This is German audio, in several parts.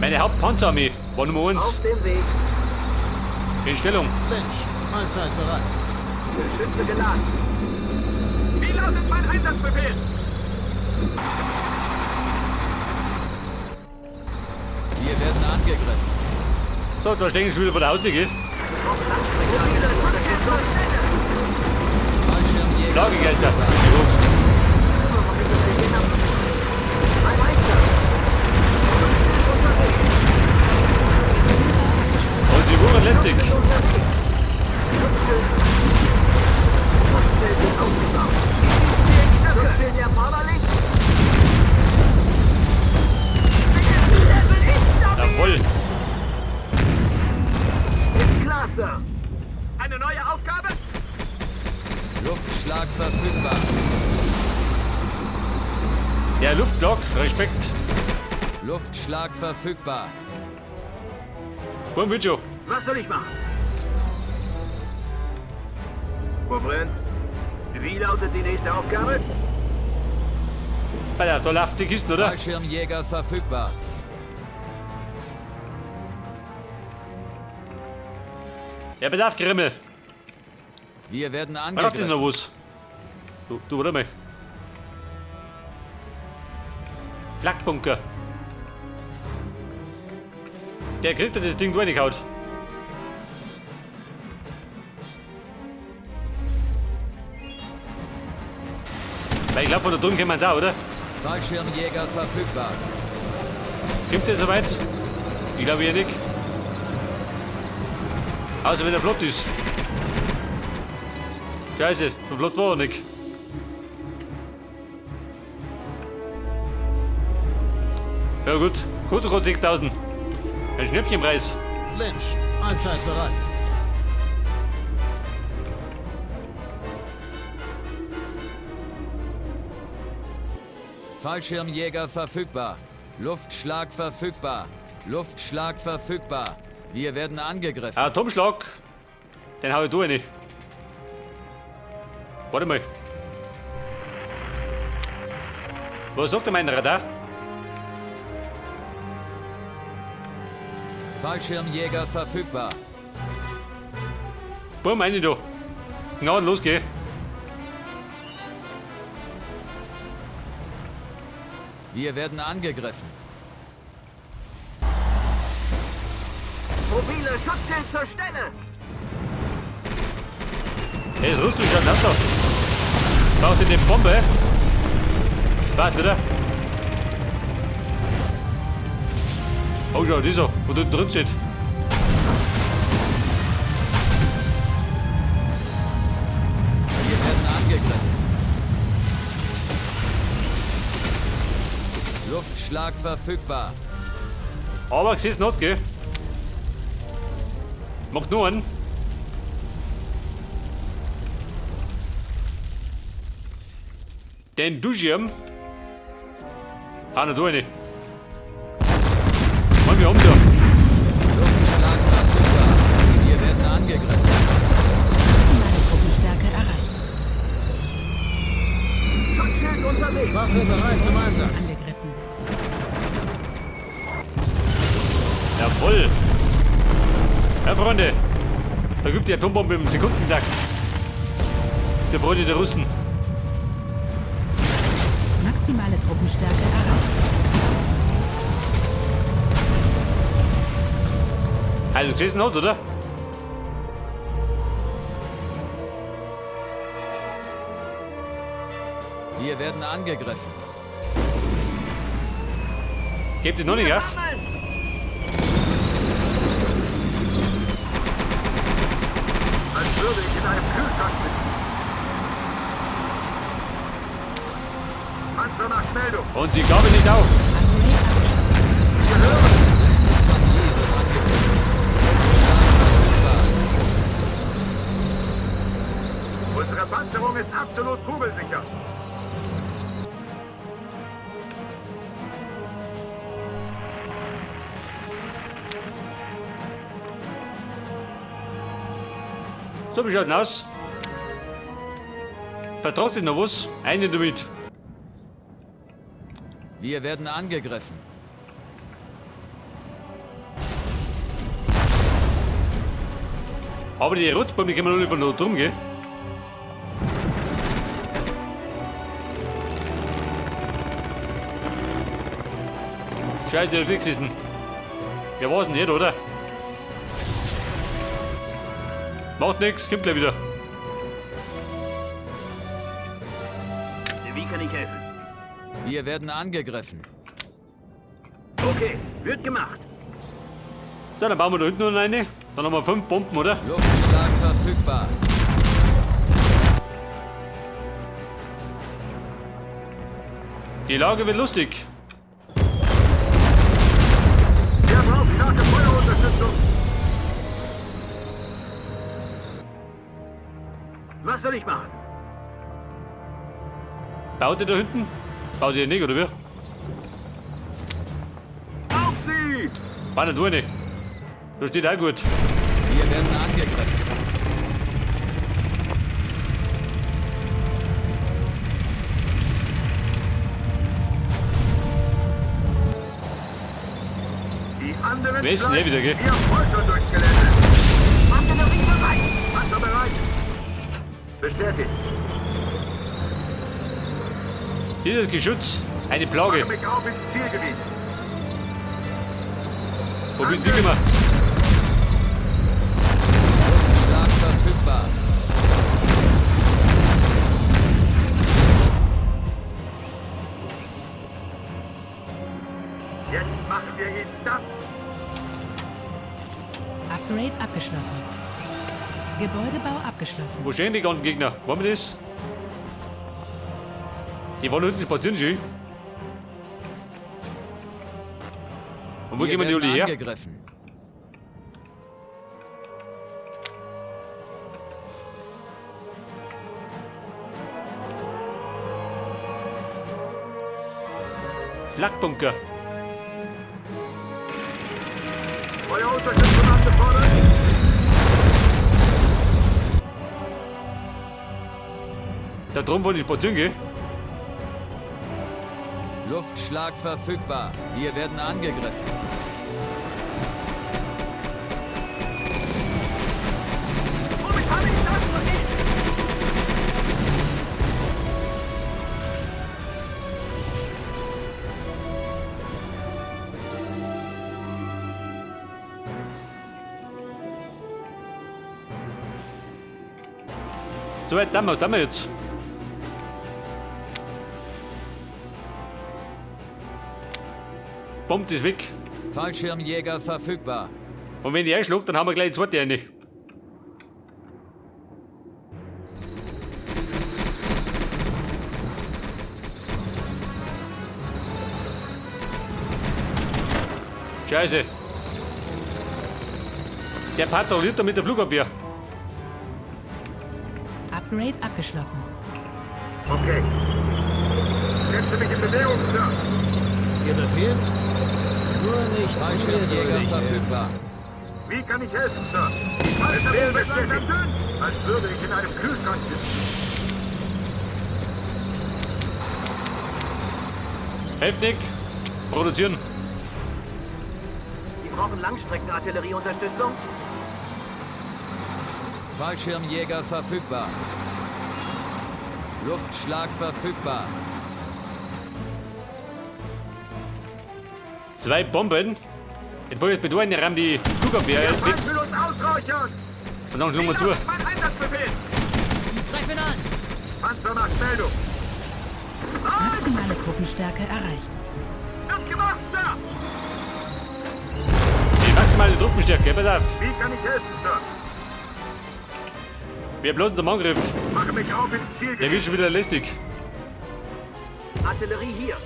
Meine Hauptpanzerarmee war Nummer 1. Auf dem Weg. In Stellung. Lynch, Mahlzeit bereit. Geschütze geladen. Wie lautet mein Einsatzbefehl? Wir werden angegriffen. So, da stehen schon wieder vor der Haustür, gell? Fallschirmjäger. Lagegelder. Ein Meister. Und sie wurden lästig. Sind erforderlich? Jawohl. Ist klar, Sir. Eine neue Aufgabe? Luftschlag verfügbar. Der Luftlock, Respekt. Luftschlag verfügbar. Komm, Video. Was soll ich machen? Wo brennt's? Wie lautet die nächste Aufgabe? Alter, da läuft die Kiste, oder? Fallschirmjäger verfügbar. Ja, pass auf, Grimmel. Wir werden Braucht ihr angegriffen. noch was? Du, warte mal. Flakbunker. Der kriegt das Ding durchgehaut. Weil ich glaube, von da drüben können wir auch, oder? Fallschirmjäger verfügbar. Gibt es soweit? Ich glaube ja nicht. Außer wenn er flott ist. Scheiße, so flott war er nicht. Ja gut, gut 60.000. Ein Schnäppchenpreis. Lynch, Mahlzeit bereit. Fallschirmjäger verfügbar. Luftschlag verfügbar. Luftschlag verfügbar. Wir werden angegriffen. Atomschlag. Den hau ich durch rein. Warte mal. Was sagt der mein Radar? Fallschirmjäger verfügbar. Bumm, rein da. Gnaden, los, geh. Wir werden angegriffen. Mobile Schutzschild zur Stelle. Hey, das russische Laster. Braucht ihr eine Bombe? Warte, oder? Oh, schau, dieser, wo da drin steht. Wir werden angegriffen. Luftschlag verfügbar. Aber ich seh's nicht, gell? Macht nur einen. Den Duschirm. Noch da eine. Mann, wir haben da. Luftschlag verfügbar. Wir werden angegriffen. Maximale Truppenstärke erreicht. Schutzschild unterwegs. Waffe bereit zum Einsatz. Angegriffen. Jawohl. Ja, Freunde. Da gibt die Atombombe im Sekundentakt. Der Freunde der Russen. Maximale Truppenstärke erreicht. Also, gesehen hat, oder? Wir werden angegriffen. Gebt ihr noch nicht auf? Als würde ich in einem Kühlschrank sitzen. Panzer macht Meldung. Und sie gaben nicht auf. Artillerie abgeschossen. Wir hören. Infanterie wird angegriffen. Unsere Panzerung ist absolut kugelsicher. So, wie schaut denn aus? Vertragt ihr noch was? Eine damit. Wir werden angegriffen. Aber die Rotzbombe können wir noch nicht von dort drum gehen. Scheiße, der Dix ist ein. Ja, war's nicht, oder? Macht nix, kommt gleich wieder. Wie kann ich helfen? Wir werden angegriffen. Okay, wird gemacht. So, dann bauen wir da hinten noch eine. Dann haben wir 5 Bomben, oder? Luftschlag verfügbar. Die Lage wird lustig. Wer braucht starke Feuerunterstützung? Was soll ich machen? Baut ihr da hinten? Baut ihr nicht, oder wie? Auf sie! Bau nicht durch. Da steht auch gut. Wir werden angegriffen. Die anderen Wer ist denn der wieder, gell? Wir foltern durchs Gelände. Artillerie bereit! Panzer bereit! Bestätigt. Dieses Geschütz, eine Plage. Mache mich auf ins Zielgebiet. Wo bist du gemacht? Luftschlag verfügbar. Jetzt machen wir ihn das. Upgrade abgeschlossen. Gebäudebau abgeschlossen. Wo stehen die ganzen Gegner? Wollen wir das? Die wollen unten spazieren schön. Und wo gehen wir die alle her? Angegriffen. Flakbunker. Feuerunterstützung angefordert. Da drum wollen die spazieren gehen. Luftschlag verfügbar. Wir werden angegriffen. Womit habe ich das verdient? So weit, dann wir jetzt. Bombt ist weg. Fallschirmjäger verfügbar. Und wenn die einschlägt, dann haben wir gleich die zweite eine. Scheiße. Der patrouilliert da mit der Flugabwehr. Upgrade abgeschlossen. Okay. Setze mich in Bewegung, Sir. Ihr Befehl? Nur nicht Fallschirmjäger verfügbar. Wie kann ich helfen, Sir? Befehl bestätigt. Als würde ich in einem Kühlschrank sitzen. Heftig. Produzieren. Sie brauchen Langstreckenartillerieunterstützung? Fallschirmjäger verfügbar. Luftschlag verfügbar. 2 Bomben. Jetzt wollte ich mit einer Ram die Flugabwehr Der weg. Feind will uns ausräuchern! Und dann schlagen wir zu. Mein Einsatzbefehl! Greifen an! Panzer nach Meldung! Maximale Truppenstärke erreicht. Wird gemacht, Sir! Die maximale Truppenstärke, pass auf. Wie kann ich helfen, Sir? Wir bloßen zum Angriff. Mache mich auf ins Der Zielgebiet. wird schon wieder lästig. Artillerie hier.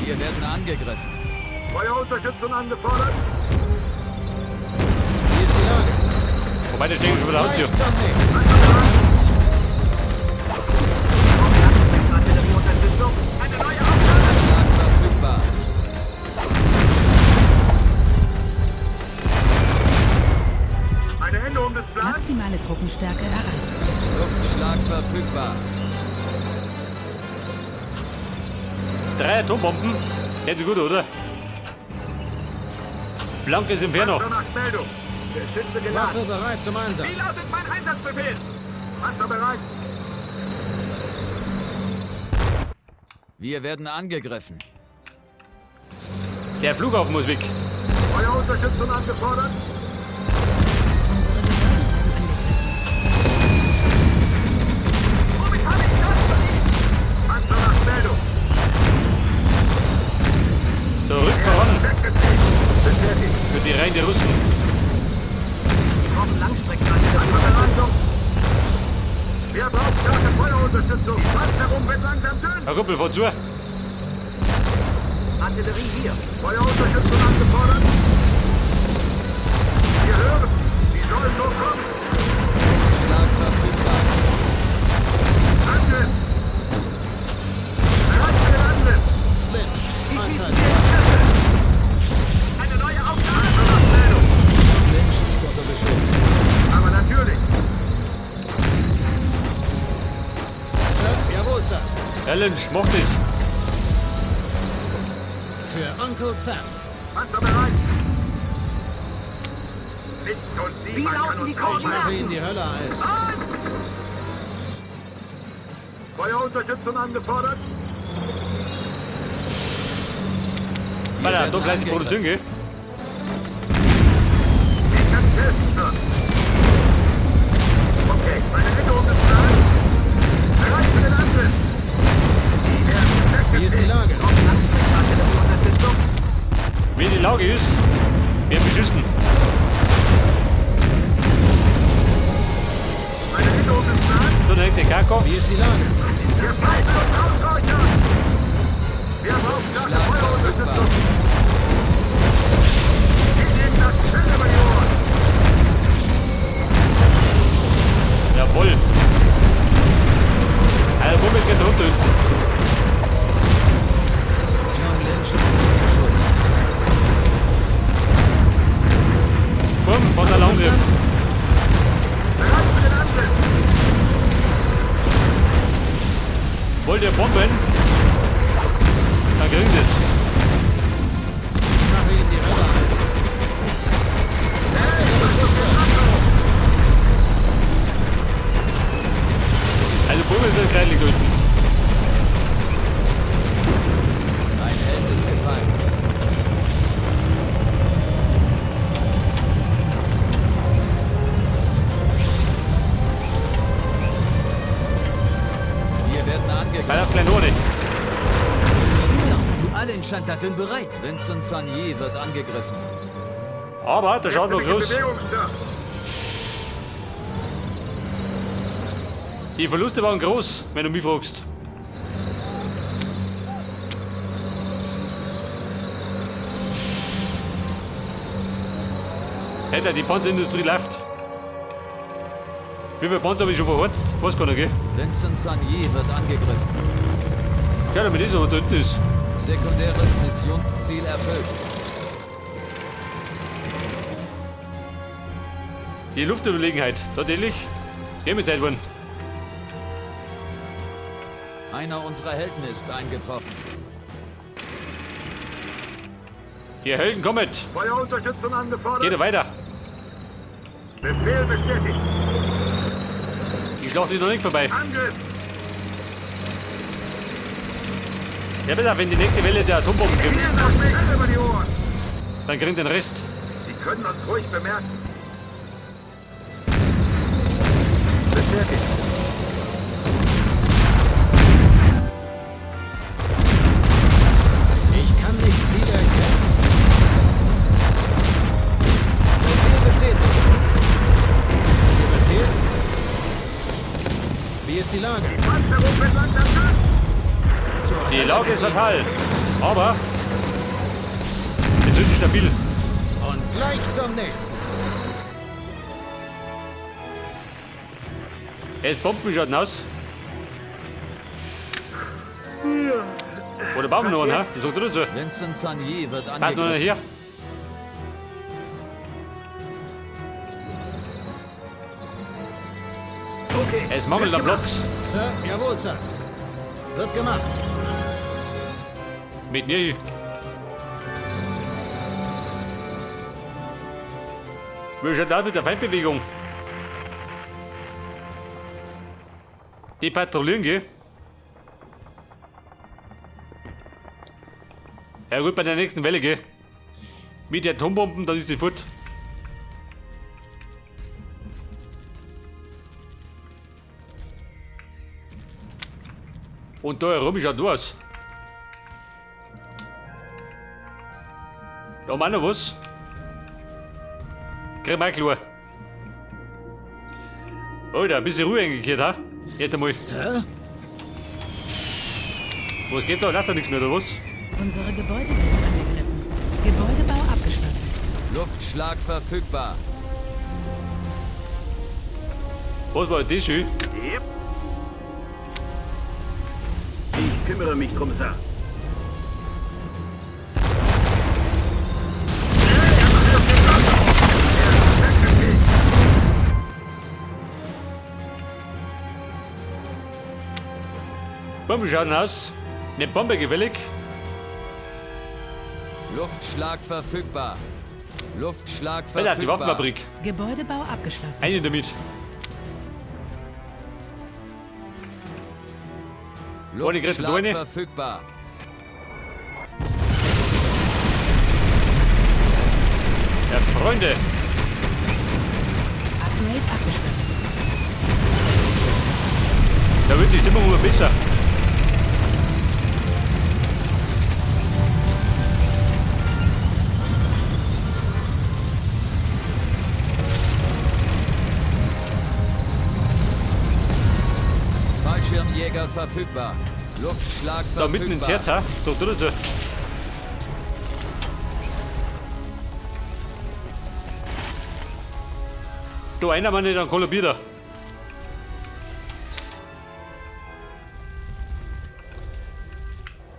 Wir werden angegriffen. Feuerunterstützung angefordert. Wie ist die Lage? Wobei, der stehen schon wieder Haustür. Artillerieunterstützung. Eine neue Aufgabe! Schlag verfügbar. Eine Änderung des Plans. Maximale Truppenstärke erreicht. Luftschlag verfügbar. 3 Atombomben. Nicht so gut, oder? Blankes Inferno. Panzer nach Meldung. Der Schütze geladen. Waffe bereit zum Einsatz. Wie lautet mein Einsatzbefehl? Panzer bereit. Wir werden angegriffen. Der Flughafen muss weg. Feuerunterstützung angefordert. Unsere Gebäude werden angegriffen. Womit habe ich das verdient? Panzer nach Meldung. Zurück voran. Weggetrieben. Bestätigt. Für die Reihen der Russen. Wir brauchen Langstreckenangriffe. Panzerbereitung. Wer braucht starke Feuerunterstützung? Panzerung wird langsam dünn. Herr Ruppel, vor zu. Artillerie hier. Feuerunterstützung angefordert. Wir hören. Sie sollen nur kommen. Schlag verfügbar. Angriff. Bereit für den Angriff. Lynch, Mahlzeit. Eine neue Aufgabe. Panzer nach Meldung. Lynch ist unter Beschuss. Aber natürlich. Sir, jawohl, Sir. Herr Lynch, macht es. Für Uncle Sam. Panzer bereit. Nichts und niemand kann uns Ich mache aufhalten. Ihnen die Hölle heiß. Feuerunterstützung angefordert. Wir Alter, werden doch gleich die Produktion, gell? Ich kann helfen, Sir. Okay, meine Witterung ist bereit. Bereit für den Angriff. Wie ist die Lage? Unterstützung. Wie die Lage ist, werden beschissen. Meine Witterung ist bereit. So, dann hängt der Karkow. Wie ist die Lage? Wir fallen uns Ausräucher. Wir brauchen starke Schlag Feuerunterstützung. verfügbar. Wir nehmen das Fell über die Ohren. Jawohl. Also, womit geht runter unten? John Lynch ist unter Beschuss. Bumm, von der Langriff. Bereit für den Angriff. Wollt ihr bomben? Dann kriegen sie es. Ich mache Ihnen die Hölle heiß. Also, Bummel wird gleich unten. Ein Held ist gefallen. Wir werden angegriffen. Bei der Flanore. Zu allen Schandtaten bereit. Vincent Sagnier wird angegriffen. Aber der schaut noch groß. Bewegung, Sir. Die Verluste waren groß, wenn du mich fragst. Alter, die Panzerindustrie läuft. Wie viele Panzer habe ich schon verhorzt? Weiß gar nicht, gell? Vincent Sagnier wird angegriffen. Schau dir mal das an, was da unten ist. Sekundäres Missionsziel erfüllt. Die Luftüberlegenheit, tatsächlich. Zeit worden. Einer unserer Helden ist eingetroffen. Ihr Helden kommt. Feuerunterstützung angefordert. Geht weiter. Befehl bestätigt. Die Schlacht ist noch nicht vorbei. Angriff. Ja, besser, wenn die nächste Welle der Atombomben kommt, Wir das Fell über die Ohren. dann kriegt den Rest. Sie können uns ruhig bemerken. Bestätigt. Ich kann nicht viel erkennen. Befehl bestätigt. Ihr Befehl? Wie ist die Lage? Panzerung wird langsam dünn. Zur Die Hölle Lage ist mit fatal. Aber wir sind stabil. Ihnen. Und gleich zum nächsten. Er ist Bombenschaden aus. Oder bauen wir noch einen, ha? Sagt er so. Vincent Sagnier wird Warte noch einer angegriffen. hier. Okay. Es mangelt am Platz. Sir, jawohl, Sir. Wird gemacht. Mit mir. Wie schaut das mit der Feindbewegung? Die patrouillieren, gell? Ja gut, bei der nächsten Welle, gell? Mit den Atombomben, dann ist sie fort. Und da herum schaut da aus. Da haben wir noch was. Kriegen wir auch klar. Alter, ein bisschen Ruhe eingekehrt, ha? Jetzt einmal. Sir? Was geht da? Lasst da nichts mehr, oder was? Unsere Gebäude werden angegriffen. Gebäudebau abgeschlossen. Luftschlag verfügbar. Was war das schön? Yep. Ich kümmere mich drum, Sir. Bomben schauen aus. Eine Bombe gefällig. Luftschlag verfügbar. Luftschlag Alter, verfügbar. die Waffenfabrik. Gebäudebau abgeschlossen. Eine damit. Ohne Griff, Luftschlag ohne. verfügbar. Ja, Freunde. Upgrade abgeschlossen. Da wird die Stimmung immer besser. Fallschirmjäger verfügbar. Luftschlag verfügbar. Da mitten ins Herz, ha? So, so. Da einer Mann, dann kollabiert er.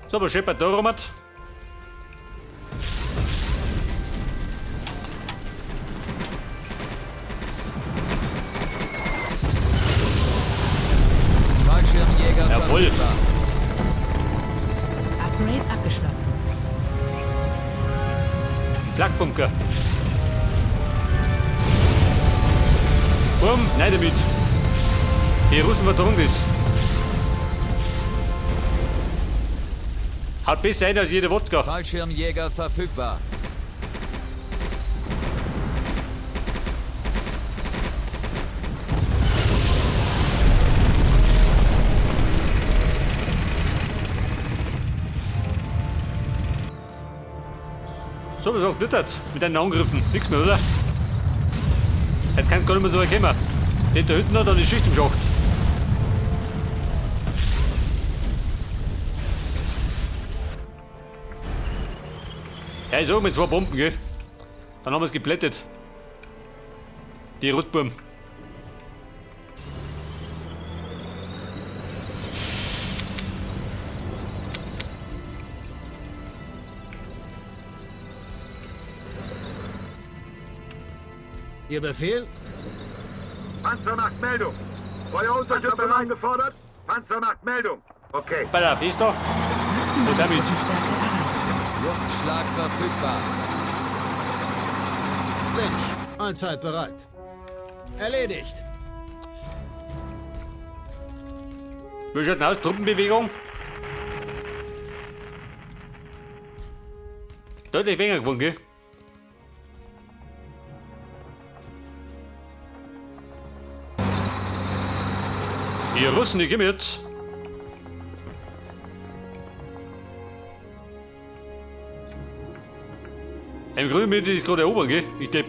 So, aber scheppert da rum. Fallschirmjäger Jawohl. verfügbar. Upgrade abgeschlossen. Flakbunker. Bumm, nein damit. Die Russen verdrungen das. Hat besser ein als jede Wodka. Fallschirmjäger verfügbar. So, was sagt das mit deinen Angriffen? Nichts mehr, oder? Das kann gar nicht mehr so erkennen. Hinter hinten hat er die Schicht im Schacht. Ja, ich sag mit 2 Bomben, gell? Dann haben wir es geplättet. Die Rotbuben. Ihr Befehl? Panzer macht Meldung. Feuerunterstützung eingefordert. Panzer macht Meldung. Okay. Bei der Festa. Maximale Und damit. Truppenstärke erreicht. Luftschlag verfügbar. Mensch, allzeit bereit. Erledigt. Wie schaut denn aus? Truppenbewegung? Deutlich weniger geworden, gell? Die Russen, die gehen jetzt. Im grünen Mittel ist gerade erobert, gell? Ich depp.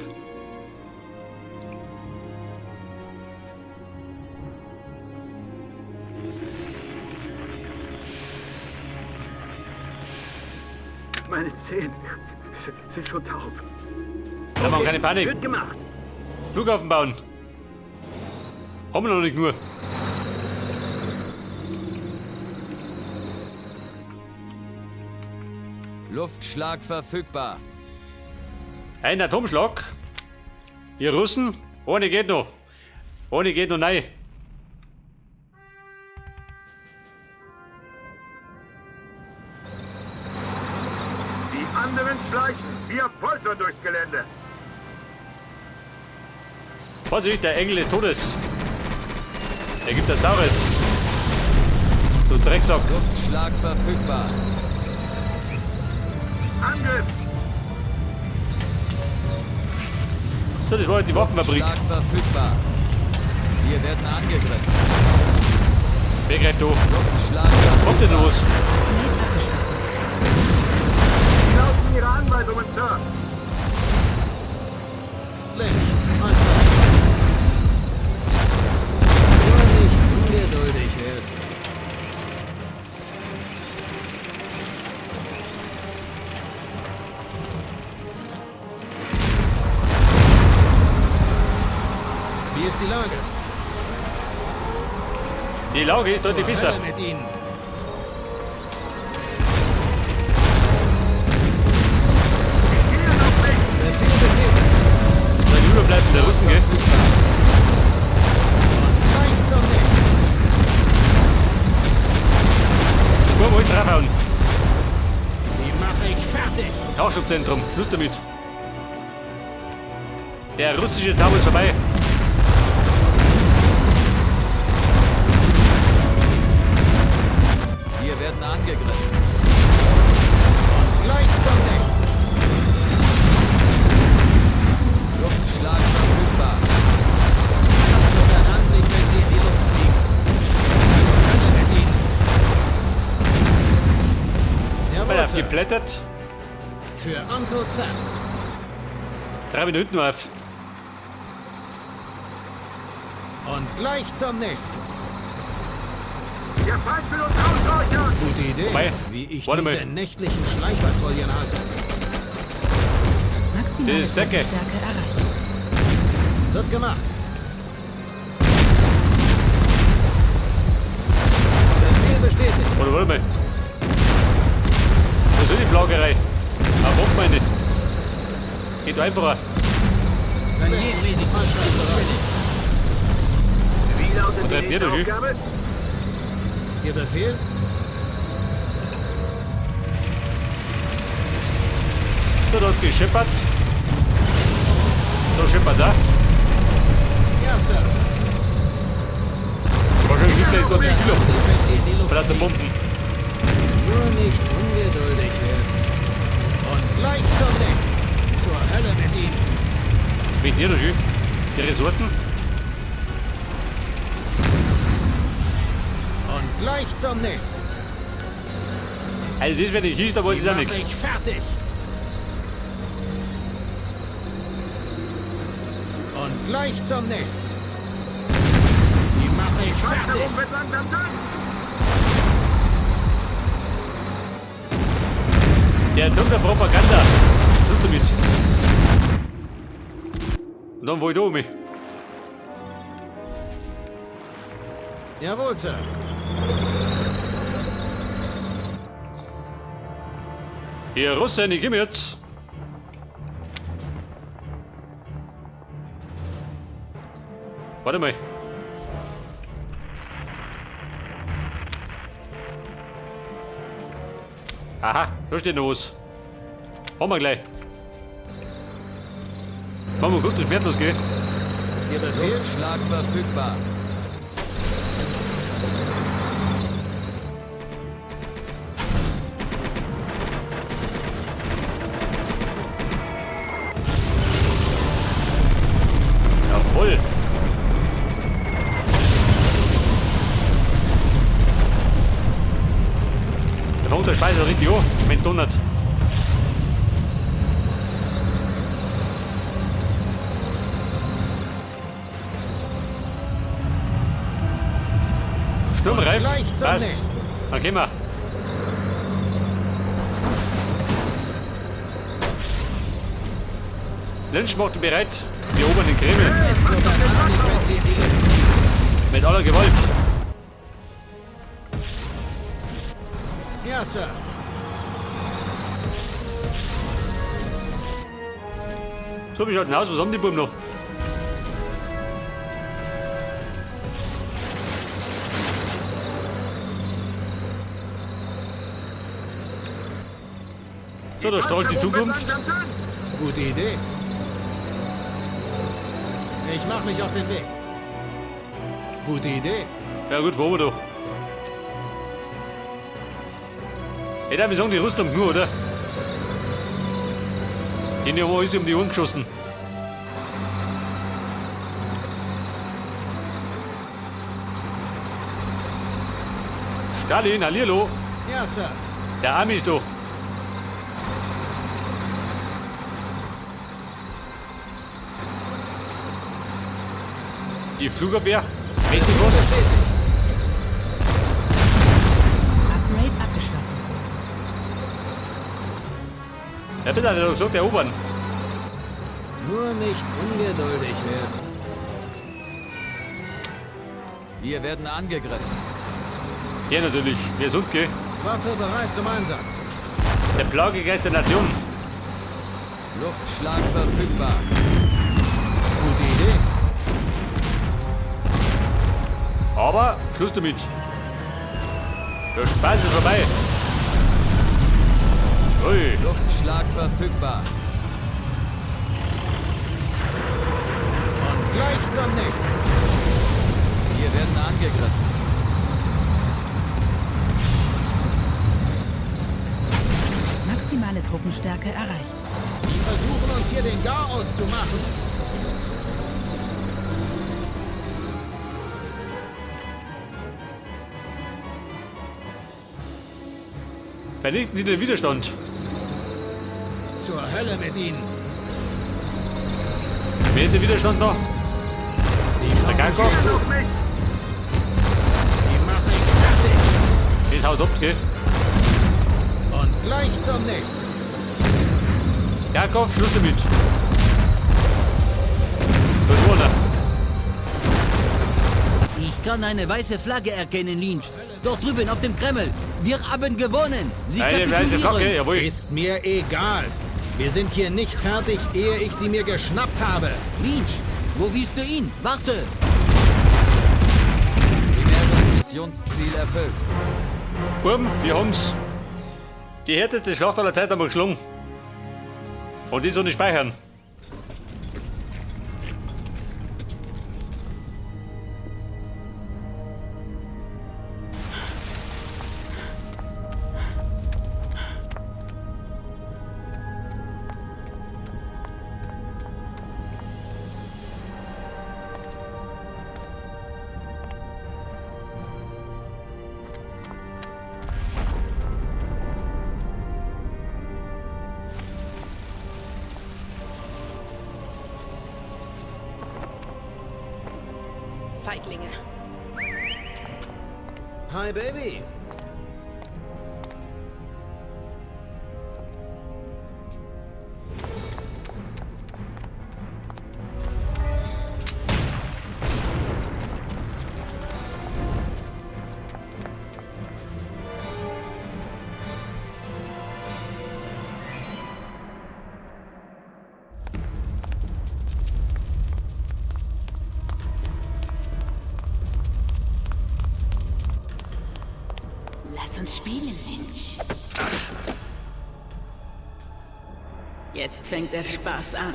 Meine Zehen sind schon taub. Da machen wir keine Panik. Gut gemacht. Flughafen bauen. Haben wir noch nicht nur. Luftschlag verfügbar. Ein Atomschlag. Ihr Russen. Ohne geht noch. Ohne geht noch nein. Die anderen schleichen. Wir poltern durchs Gelände. Vorsicht, der Engel des Todes. Er gibt das Saures. Du Drecksack. Luftschlag verfügbar. Angriff! So, das war jetzt die Waffenfabrik. Luftschlag verfügbar. Wir werden angegriffen. Wer greift da? Luftschlag Kommt denn verfügbar. los? Planet abgeschlossen. Wie lauten Ihre Anweisungen, Sir? Mensch, einfach. Nur nicht ungeduldig werden. Wie ist die Lage? Die Lage ist deutlich Zur besser. Hölle mit Ihnen. Befehl bestätigt. Sein überbleibende Russen, gell? Gleich zum nächsten. Guck mal, draufhauen. Die mache ich fertig. Nachschubzentrum, Schluss damit. Der russische Tag ist vorbei. Wir werden angegriffen. Gleich zum nächsten. Luftschlag verfügbar. Das wird ein Anblick, wenn Sie in die Luft fliegen. Hölle mit Ihnen. Mal Jawohl, Sir. aufgeblättert. Für Uncle Sam. 3 Minuten nur auf. Und gleich zum nächsten. Der Feind will uns ausleuchten! Gute Idee. Wobei, Wie ich warte diese mal. nächtlichen Schleichpatrouillen hasse. Maximale Das ist Säcke. Stärke erreicht. Wird gemacht. Befehl bestätigt. Oder warte mal. Wo ist die Plagerei? Auf Wochenende. Geht einfacher. Wie lautet Und die treibt ihr nächste das, Aufgabe? Ihr Befehl? So, dort geschippert. So, schippert da. Ja, Sir. Wahrscheinlich nicht gleich dort die Spieler. Anblick, wenn Sie in die Luft Verdammte fliegen. Bomben. Nur nicht ungeduldig werden. Und gleich zum nächsten. Zur Hölle mit Ihnen. Wie hier das schön? Die Ressourcen? Und gleich zum nächsten. Also das wäre nicht hieß, da wollte ich es auch Mach nicht. ich fertig. Und gleich zum nächsten. Die mache ich fertig. Herum wird langsam dünn! Der dunkle Propaganda. Tut damit. Und dann wollte ich da um mich. Jawohl, Sir. Ihr Russen, ich geh mir jetzt. Warte mal. Aha, da steht noch was. Haben wir gleich. Machen wir gut, das Schwert los, gell? Ihr Befehl? Luftschlag verfügbar. Jawohl. Der fängt der Speiser richtig an, wenn es donnert. Sturmreif. Gleich zum Passt. nächsten. Dann gehen wir. Lynch macht ihn bereit. Wir erobern den Kreml. Es wird ein Anblick, wenn Sie in die Luft fliegen. Mit aller Gewalt. Ja, Sir. So, wie schaut denn aus? Was haben die Buben noch? So, da strahlt die Herum wird Zukunft. langsam dünn! Gute Idee. Ich mach mich auf den Weg. Gute Idee. Ja gut, wo haben wir da? Hey, da, wir sagen die Rüstung nur, oder? Den haben wir uns um die Ohren geschossen. Stalin, hallihallo. Ja, Sir. Der Army ist da. Die Flugabwehr. Richtig was? Bestätigt. Upgrade abgeschlossen. Ja bitte, hat er doch gesagt, erobern. Nur nicht ungeduldig werden. Wir werden angegriffen. Ja natürlich, wir sind gell? Waffe bereit zum Einsatz. Der Plagegeist der Nation. Luftschlag verfügbar. Gute Idee. Aber Schluss damit. Der Spaß ist vorbei. Ui. Luftschlag verfügbar. Und gleich zum nächsten. Wir werden angegriffen. Maximale Truppenstärke erreicht. Die versuchen uns hier den Garaus zu machen. Vernichten Sie den Widerstand. Zur Hölle mit ihnen. Wer hat den Widerstand noch? Die Der Chance Garkov? steht. Such mich! Die mache ich fertig. Den haut ab, gell? Und gleich zum nächsten. Garkov, Schluss damit. Das war er. Ich kann eine weiße Flagge erkennen, Lynch. Dort drüben auf dem Kreml. Wir haben gewonnen. Sie Eine weiße Kacke, kapitulieren. jawohl. Ist mir egal. Wir sind hier nicht fertig, ehe ich sie mir geschnappt habe. Lynch, wo willst du ihn? Warte. Primäres Missionsziel erfüllt. Buben, wir haben's. Die härteste Schlacht aller Zeit haben wir geschlagen. Und die soll nicht speichern. Feiglinge. Hi, Baby. Lass uns spielen, Lynch. Jetzt fängt der Spaß an.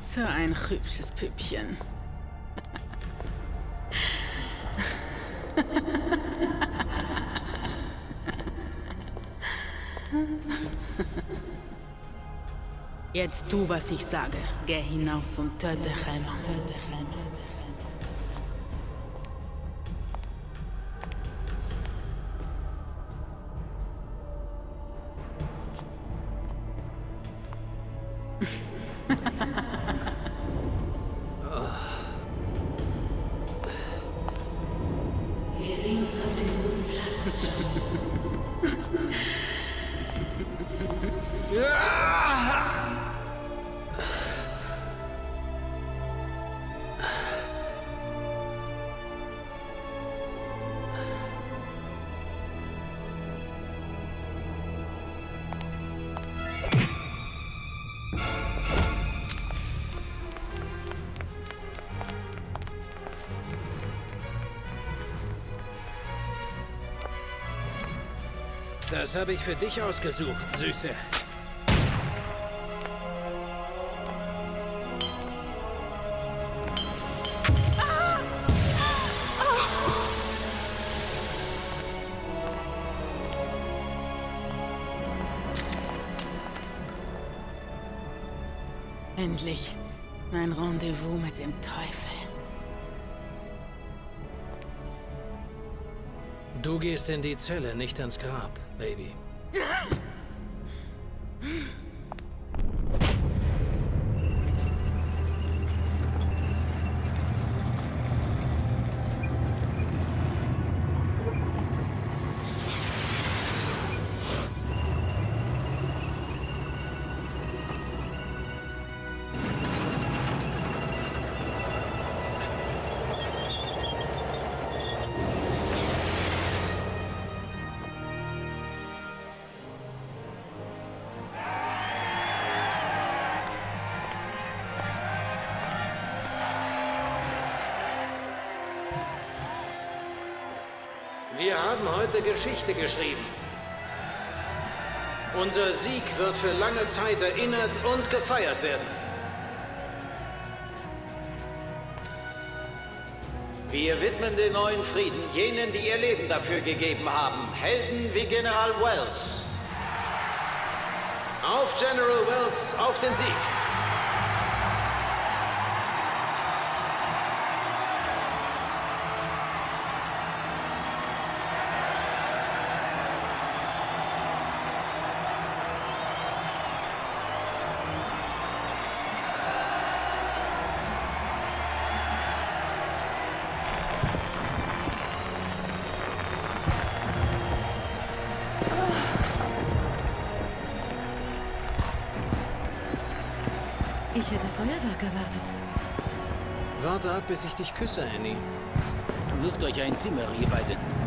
So ein hübsches Püppchen. Jetzt tu, was ich sage. Geh hinaus und töte Helm. Wir sehen uns auf dem guten Platz. Das habe ich für dich ausgesucht, Süße. Endlich. Mein Rendezvous mit dem Teufel. Du gehst in die Zelle, nicht ans Grab, Baby. Wir haben heute Geschichte geschrieben. Unser Sieg wird für lange Zeit erinnert und gefeiert werden. Wir widmen den neuen Frieden jenen, die ihr Leben dafür gegeben haben. Helden wie General Wells. Auf General Wells, auf den Sieg! Ich hätte Feuerwerk erwartet. Warte ab, bis ich dich küsse, Annie. Sucht euch ein Zimmer, ihr beiden.